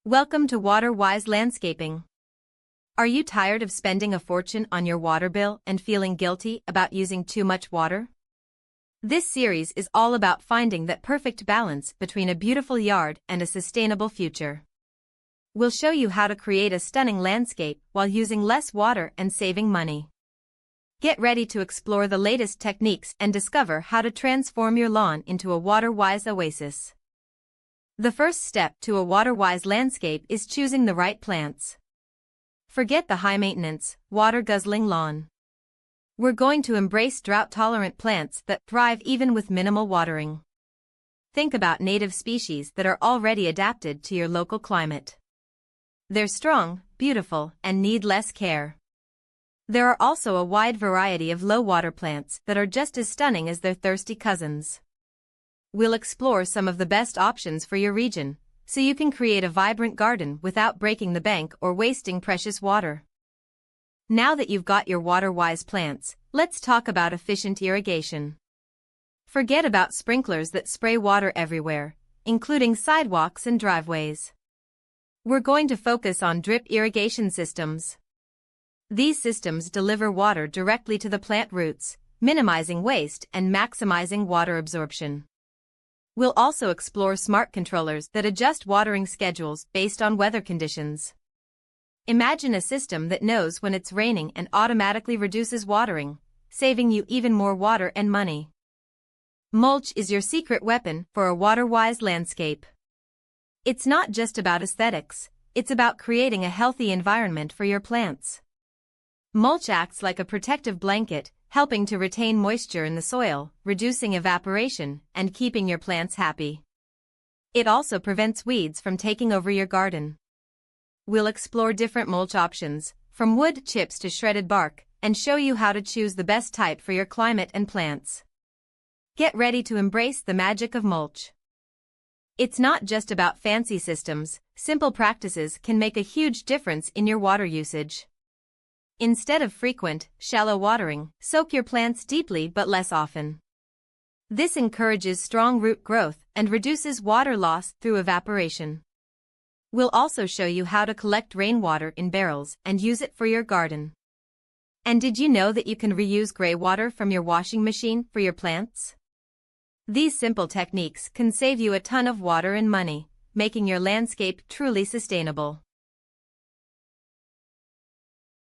Welcome to Water-Wise Landscaping. Are you tired of spending a fortune on your water bill and feeling guilty about using too much water? This series is all about finding that perfect balance between a beautiful yard and a sustainable future. We'll show you how to create a stunning landscape while using less water and saving money. Get ready to explore the latest techniques and discover how to transform your lawn into a water-wise oasis. The first step to a water-wise landscape is choosing the right plants. Forget the high-maintenance, water-guzzling lawn. We're going to embrace drought-tolerant plants that thrive even with minimal watering. Think about native species that are already adapted to your local climate. They're strong, beautiful, and need less care. There are also a wide variety of low-water plants that are just as stunning as their thirsty cousins. We'll explore some of the best options for your region, so you can create a vibrant garden without breaking the bank or wasting precious water. Now that you've got your water-wise plants, let's talk about efficient irrigation. Forget about sprinklers that spray water everywhere, including sidewalks and driveways. We're going to focus on drip irrigation systems. These systems deliver water directly to the plant roots, minimizing waste and maximizing water absorption. We'll also explore smart controllers that adjust watering schedules based on weather conditions. Imagine a system that knows when it's raining and automatically reduces watering, saving you even more water and money. Mulch is your secret weapon for a water-wise landscape. It's not just about aesthetics, it's about creating a healthy environment for your plants. Mulch acts like a protective blanket, helping to retain moisture in the soil, reducing evaporation, and keeping your plants happy. It also prevents weeds from taking over your garden. We'll explore different mulch options, from wood chips to shredded bark, and show you how to choose the best type for your climate and plants. Get ready to embrace the magic of mulch. It's not just about fancy systems, simple practices can make a huge difference in your water usage. Instead of frequent, shallow watering, soak your plants deeply but less often. This encourages strong root growth and reduces water loss through evaporation. We'll also show you how to collect rainwater in barrels and use it for your garden. And did you know that you can reuse greywater from your washing machine for your plants? These simple techniques can save you a ton of water and money, making your landscape truly sustainable.